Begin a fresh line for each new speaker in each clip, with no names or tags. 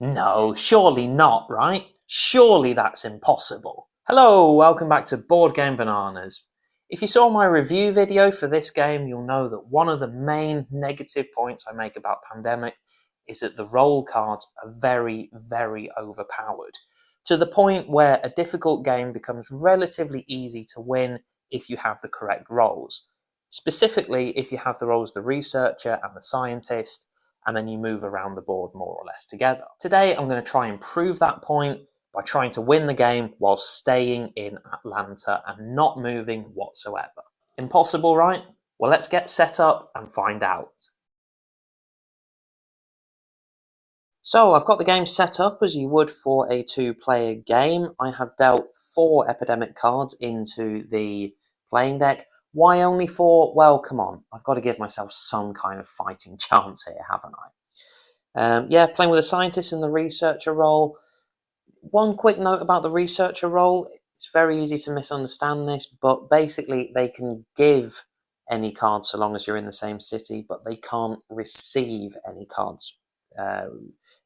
No, surely not, right? Surely that's impossible. Hello, welcome back to Board Game Bananas. If you saw my review video for this game, you'll know that one of the main negative points I make about Pandemic is that the roll cards are very, very overpowered, to the point where a difficult game becomes relatively easy to win if you have the correct roles. Specifically, if you have the roles the researcher and the scientist, and then you move around the board more or less together. Today, I'm going to try and prove that point by trying to win the game while staying in Atlanta and not moving whatsoever. Impossible, right? Well, let's get set up and find out. So I've got the game set up as you would for a two-player game. I have dealt 4 Epidemic cards into the playing deck. Why only 4? Well, come on. I've got to give myself some kind of fighting chance here, haven't I? Yeah, playing with a scientist in the researcher role. One quick note about the researcher role. It's very easy to misunderstand this, but basically they can give any cards so long as you're in the same city, but they can't receive any cards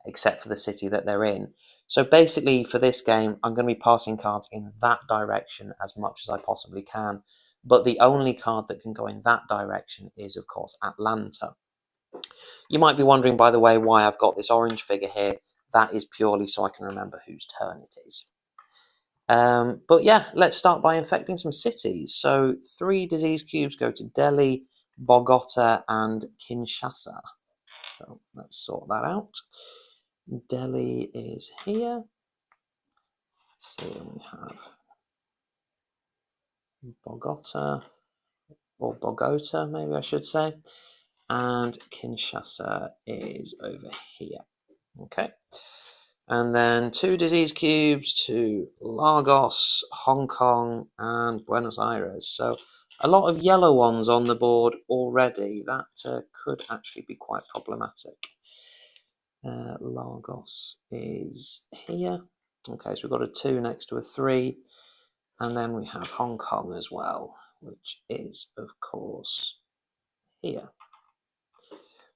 except for the city that they're in. So basically for this game, I'm going to be passing cards in that direction as much as I possibly can, but the only card that can go in that direction is, of course, Atlanta. You might be wondering, by the way, why I've got this orange figure here. That is purely so I can remember whose turn it is. But yeah, let's start by infecting some cities. So 3 disease cubes go to Delhi, Bogota, and Kinshasa. So let's sort that out. Delhi is here. Let's see, we have Bogota, or Bogota, maybe I should say. And Kinshasa is over here. Okay. And then 2 disease cubes to Lagos, Hong Kong, and Buenos Aires. So a lot of yellow ones on the board already. That could actually be quite problematic. Lagos is here. Okay, so we've got a 2 next to a 3. And then we have Hong Kong as well, which is, of course, here.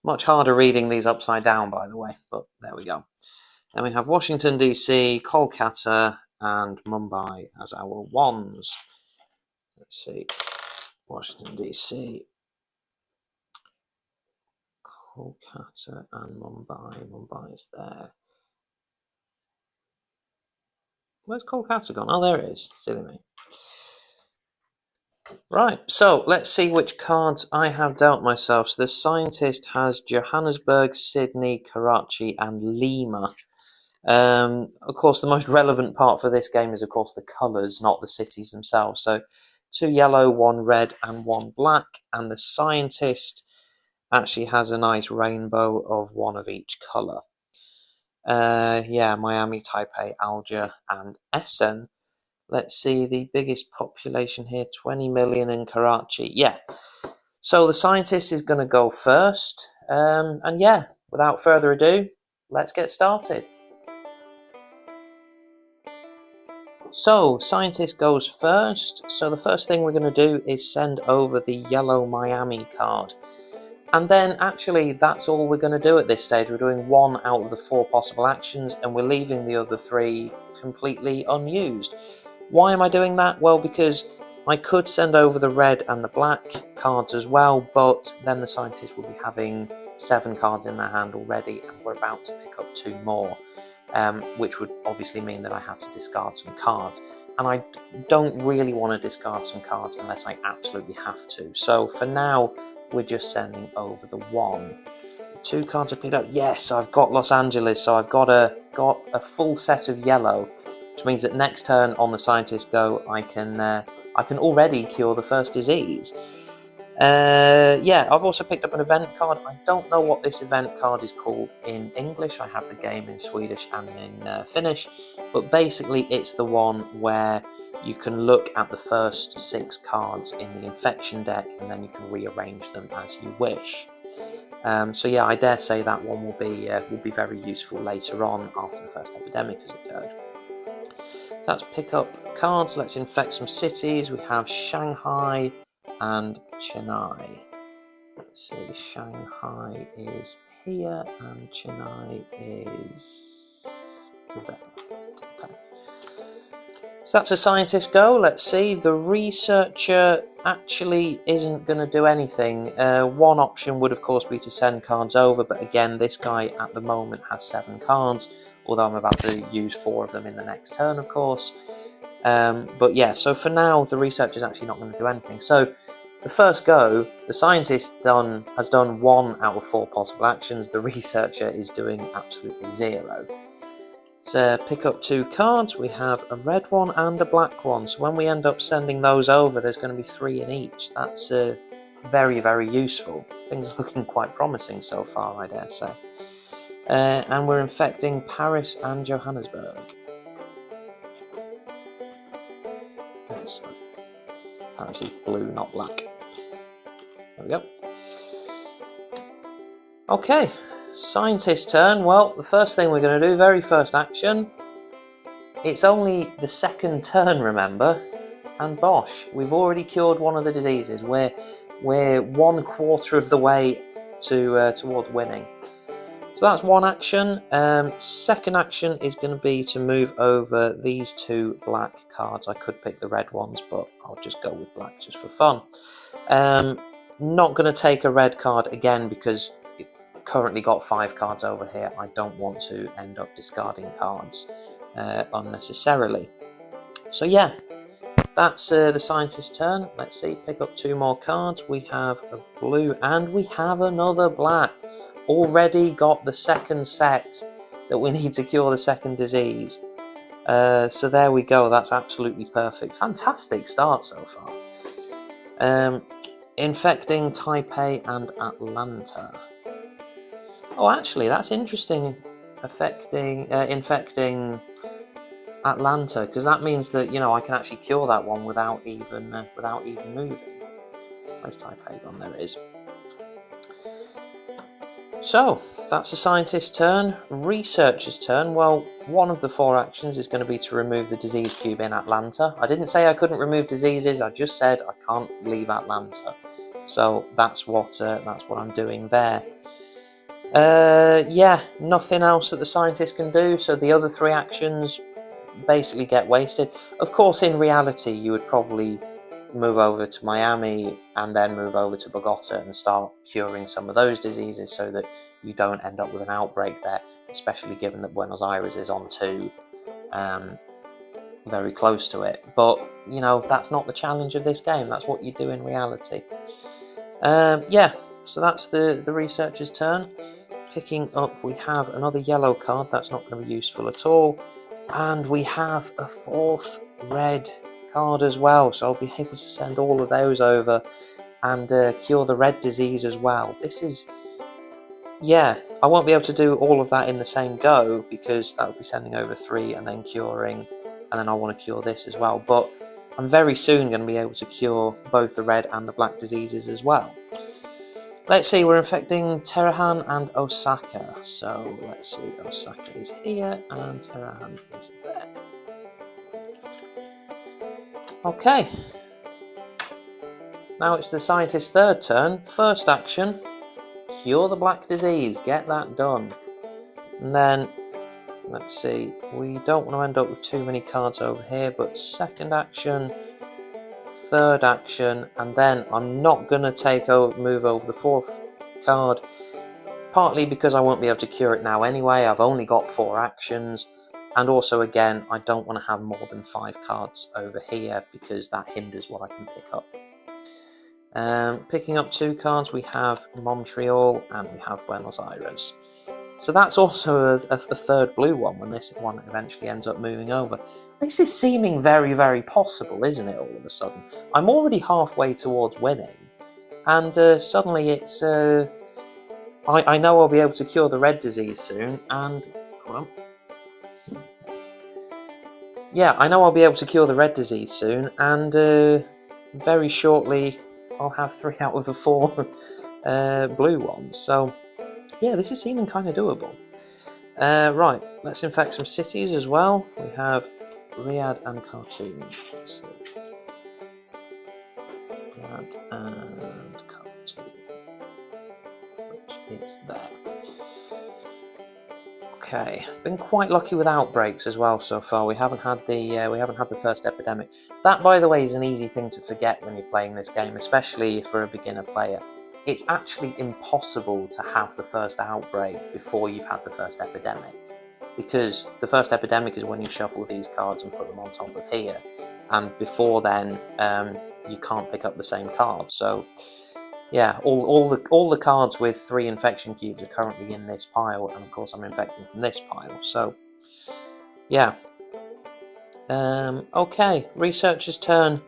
Much harder reading these upside down, by the way, but there we go. Then we have Washington, D.C., Kolkata, and Mumbai as our ones. Let's see. Washington, D.C., Kolkata, and Mumbai. Mumbai is there. Where's Kolkata gone? Oh, there it is. Silly me. Right, so let's see which cards I have dealt myself. So the scientist has Johannesburg, Sydney, Karachi, and Lima. Of course, the most relevant part for this game is, of course, the colours, not the cities themselves. So 2 yellow, 1 red, and 1 black. And the scientist actually has a nice rainbow of 1 of each colour. Yeah, Miami, Taipei, Alger, and Essen. Let's see, the biggest population here, 20 million in Karachi. Yeah, so the scientist is going to go first. And yeah, without further ado, let's get started. So, scientist goes first. So the first thing we're going to do is send over the yellow Miami card. And then actually that's all we're going to do at this stage. We're doing 1 out of the 4 possible actions and we're leaving the other 3 completely unused. Why am I doing that? Well, because I could send over the red and the black cards as well, but then the scientists will be having 7 cards in their hand already and we're about to pick up 2 more, which would obviously mean that I have to discard some cards. And I don't really want to discard some cards unless I absolutely have to. So for now, we're just sending over the 1. 2 cards are picked up. Yes, I've got Los Angeles, so I've got a full set of yellow, which means that next turn on the scientist go, I can already cure the first disease. Yeah, I've also picked up an event card. I don't know what this event card is called in English. I have the game in Swedish and in Finnish, but basically it's the one where you can look at the first 6 cards in the infection deck and then you can rearrange them as you wish. So yeah, I dare say that one will be very useful later on after the first epidemic has occurred. So let's pick up cards. Let's infect some cities. We have Shanghai and Chennai. Let's see, Shanghai is here, and Chennai is there. Okay. So that's a scientist go. Let's see. The researcher actually isn't going to do anything. One option would, of course, be to send cards over, but again, this guy at the moment has 7 cards, although I'm about to use 4 of them in the next turn, of course. But yeah, so for now, the researcher's actually not going to do anything. So the first go, the scientist has done 1 out of 4 possible actions. The researcher is doing absolutely 0. So pick up 2 cards. We have a red one and a black one. So when we end up sending those over, there's going to be 3 in each. That's very, very useful. Things are looking quite promising so far, I dare say. And we're infecting Paris and Johannesburg. Yes. Paris is blue, not black. There we go. Okay. Scientist turn. Well, the first thing we're going to do, very first action, it's only the second turn, remember, and bosh, we've already cured one of the diseases. We're 1/4 of the way toward winning. So that's one action. Second action is going to be to move over these 2 black cards. I could pick the red ones, but I'll just go with black just for fun. Not going to take a red card again because currently got 5 cards over here. I don't want to end up discarding cards unnecessarily. So yeah, that's the scientist's turn. Let's see, pick up 2 more cards. We have a blue and we have another black. Already got the second set that we need to cure the second disease. So there we go, that's absolutely perfect. Fantastic start so far. Infecting Taipei and Atlanta. Oh, actually, that's interesting. Infecting Atlanta, because that means that, you know, I can actually cure that one without even moving. Where's Taipei gone? There it is. So that's the scientist's turn. Researcher's turn. Well, one of the 4 actions is going to be to remove the disease cube in Atlanta. I didn't say I couldn't remove diseases. I just said I can't leave Atlanta. So that's what I'm doing there. Yeah, nothing else that the scientist can do, so the other 3 actions basically get wasted. Of course, in reality, you would probably move over to Miami and then move over to Bogota and start curing some of those diseases so that you don't end up with an outbreak there, especially given that Buenos Aires is on 2, very close to it. But, you know, that's not the challenge of this game. That's what you do in reality. Yeah, so that's the researcher's turn. Picking up, we have another yellow card. That's not going to be useful at all. And we have a 4th red card as well. So I'll be able to send all of those over and cure the red disease as well. This is... yeah, I won't be able to do all of that in the same go because that would be sending over 3 and then curing. And then I want to cure this as well. But I'm very soon going to be able to cure both the red and the black diseases as well. Let's see, we're infecting Tehran and Osaka. So let's see, Osaka is here and Tehran is there. Okay. Now it's the scientist's 3rd turn. First action, cure the black disease. Get that done. And then, let's see, we don't want to end up with too many cards over here, but second action, 3rd action, and then I'm not going to move over the 4th card, partly because I won't be able to cure it now anyway. I've only got 4 actions, and also again I don't want to have more than 5 cards over here because that hinders what I can pick up. Picking up 2 cards, we have Montreal and we have Buenos Aires. So that's also a 3rd blue one when this one eventually ends up moving over. This is seeming very, very possible, isn't it, all of a sudden? I'm already halfway towards winning, and suddenly it's... I know I'll be able to cure the red disease soon, and... hold on. Yeah, I know I'll be able to cure the red disease soon, and very shortly I'll have 3 out of the 4 blue ones. So, yeah, this is seeming kind of doable. Right, let's infect some cities as well. We have Riyadh and Khartoum. Let's see. Riyadh and Khartoum, which is there. Okay, been quite lucky with outbreaks as well so far. We haven't had the first epidemic. That, by the way, is an easy thing to forget when you're playing this game, especially for a beginner player. It's actually impossible to have the first outbreak before you've had the first epidemic, because the first epidemic is when you shuffle these cards and put them on top of here, and before then you can't pick up the same card. So yeah, all the cards with 3 infection cubes are currently in this pile, and of course I'm infecting from this pile. So yeah. Okay, researcher's turn.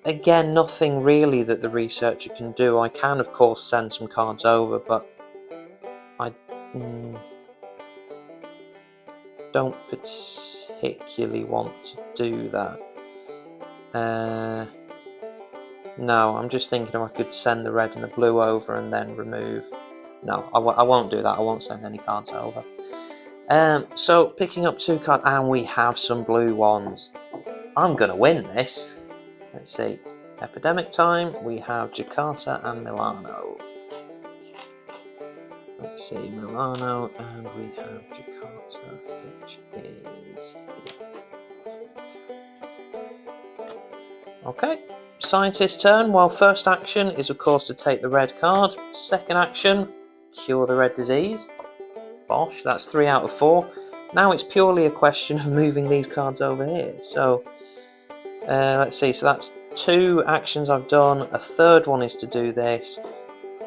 Again, nothing really that the researcher can do. I can, of course, send some cards over, but I don't particularly want to do that. No, I'm just thinking if I could send the red and the blue over and then remove. No, I won't do that. I won't send any cards over. So picking up 2 cards, and we have some blue ones. I'm gonna win this. Let's see. Epidemic time. We have Jakarta and Milano. Let's see, Milano, and we have Jakarta, which is here. Okay. Scientist's turn. Well, first action is of course to take the red card. Second action, cure the red disease. Bosh, that's 3 out of 4. Now it's purely a question of moving these cards over here. So let's see, so that's 2 actions I've done. A third one is to do this.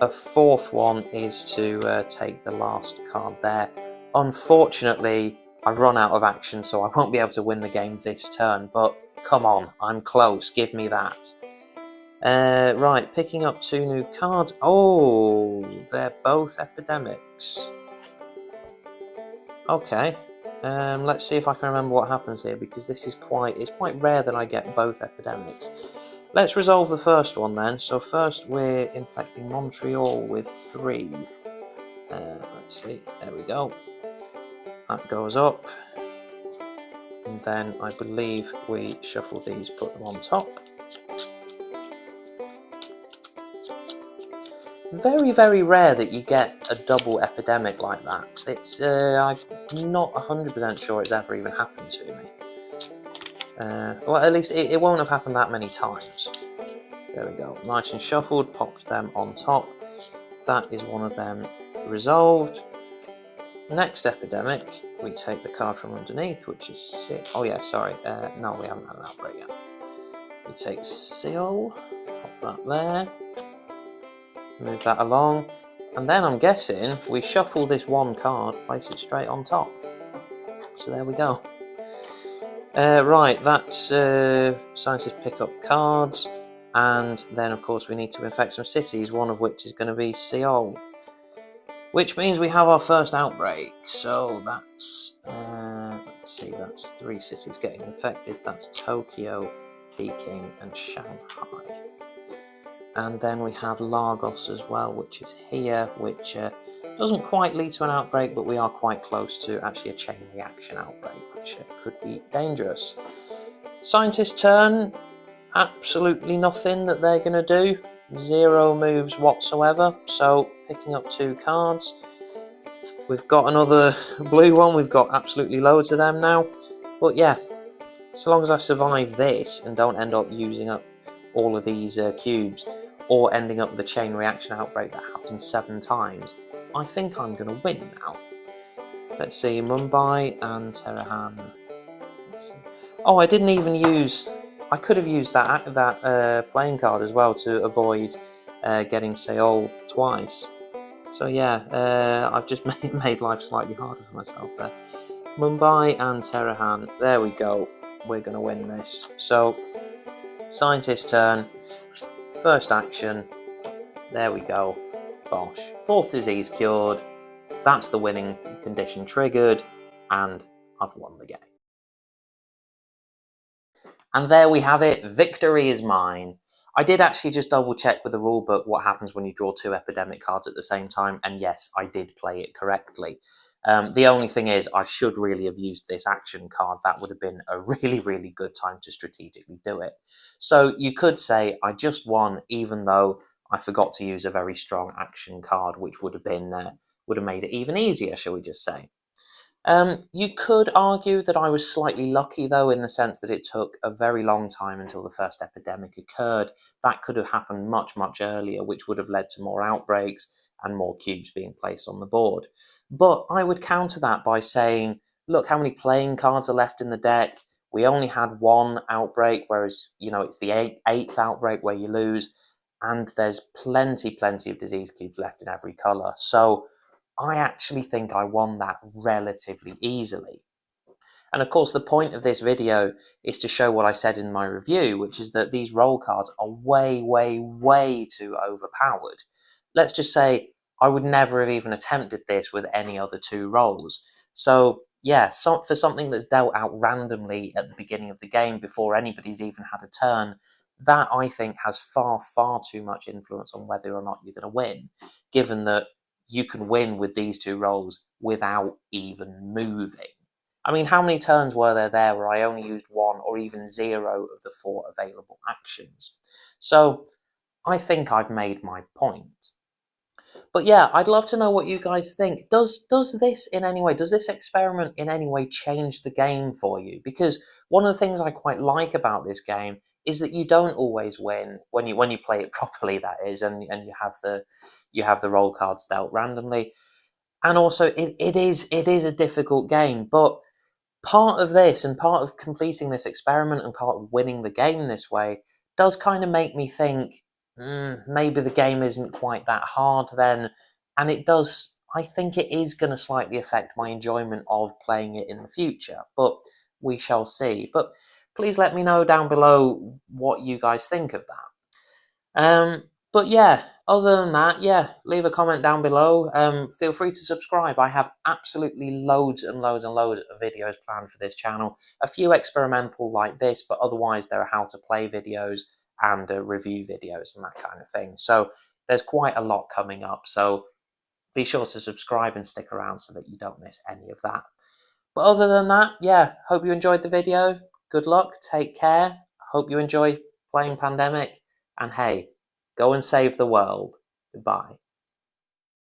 A fourth one is to take the last card there. Unfortunately, I've run out of action, so I won't be able to win the game this turn, but come on, I'm close, give me that. Right, picking up 2 new cards. Oh, they're both epidemics. Okay, let's see if I can remember what happens here, because this is it's quite rare that I get both epidemics. Let's resolve the first one then. So first we're infecting Montreal with 3. Let's see, there we go. That goes up. And then I believe we shuffle these, put them on top. Very, very rare that you get a double epidemic like that. It's I'm not 100% sure it's ever even happened to me. Well, at least it won't have happened that many times. There we go. Nice and shuffled, popped them on top. That is one of them resolved. Next epidemic, we take the card from underneath, which is Seoul. Oh yeah, sorry. No, we haven't had an outbreak yet. We take Seoul, pop that there. Move that along, and then I'm guessing we shuffle this 1 card, place it straight on top. So there we go. Right, that's scientists pick up cards, and then of course we need to infect some cities, one of which is going to be Seoul. Which means we have our first outbreak. So that's, let's see, that's 3 cities getting infected. That's Tokyo, Peking, and Shanghai. And then we have Lagos as well, which is here, which doesn't quite lead to an outbreak, but we are quite close to actually a chain reaction outbreak, which could be dangerous. Scientist's turn, absolutely nothing that they're going to do. 0 moves whatsoever, so picking up 2 cards. We've got another blue one, we've got absolutely loads of them now. But yeah, so long as I survive this and don't end up using up all of these cubes, or ending up with a chain reaction outbreak that happens 7 times, I think I'm going to win now. Let's see, Mumbai and Tehran. Let's see. Oh, I didn't even use... I could have used that playing card as well to avoid getting Seoul twice. So yeah, I've just made life slightly harder for myself there. Mumbai and Tehran. There we go. We're going to win this. So, Scientist's turn. First action. There we go. Bosh. 4th disease cured. That's the winning condition triggered. And I've won the game. And there we have it. Victory is mine. I did actually just double check with the rulebook what happens when you draw 2 epidemic cards at the same time. And yes, I did play it correctly. The only thing is, I should really have used this action card. That would have been a really, really good time to strategically do it. So you could say I just won, even though I forgot to use a very strong action card, which would have been would have made it even easier, shall we just say. You could argue that I was slightly lucky, though, in the sense that it took a very long time until the first epidemic occurred. That could have happened much, much earlier, which would have led to more outbreaks and more cubes being placed on the board. But I would counter that by saying, look how many playing cards are left in the deck. We only had one outbreak, whereas, it's the eighth outbreak where you lose, and there's plenty of disease cubes left in every colour. So I actually think I won that relatively easily. And of course, the point of this video is to show what I said in my review, which is that these roll cards are way, way, way too overpowered. Let's just say I would never have even attempted this with any other two rolls. So yeah, for something that's dealt out randomly at the beginning of the game before anybody's even had a turn, that I think has far, far too much influence on whether or not you're going to win, given that you can win with these two rolls without even moving. I mean, how many turns were there where I only used one or even 0 of the 4 available actions? So I think I've made my point. But yeah, I'd love to know what you guys think. Does this in any way, does this experiment in any way change the game for you? Because one of the things I quite like about this game is that you don't always win when you play it properly, that is, and you have the roll cards dealt randomly. And also it is a difficult game, but part of this and part of completing this experiment and part of winning the game this way does kind of make me think, maybe the game isn't quite that hard then, and I think it is going to slightly affect my enjoyment of playing it in the future, but we shall see. But please let me know down below what you guys think of that. But yeah, other than that, yeah, leave a comment down below. Feel free to subscribe. I have absolutely loads and loads and loads of videos planned for this channel. A few experimental like this, but otherwise there are how to play videos and review videos and that kind of thing. So there's quite a lot coming up. So be sure to subscribe and stick around so that you don't miss any of that. But other than that, yeah, hope you enjoyed the video. Good luck, take care. Hope you enjoy playing Pandemic. And hey, go and save the world. Goodbye.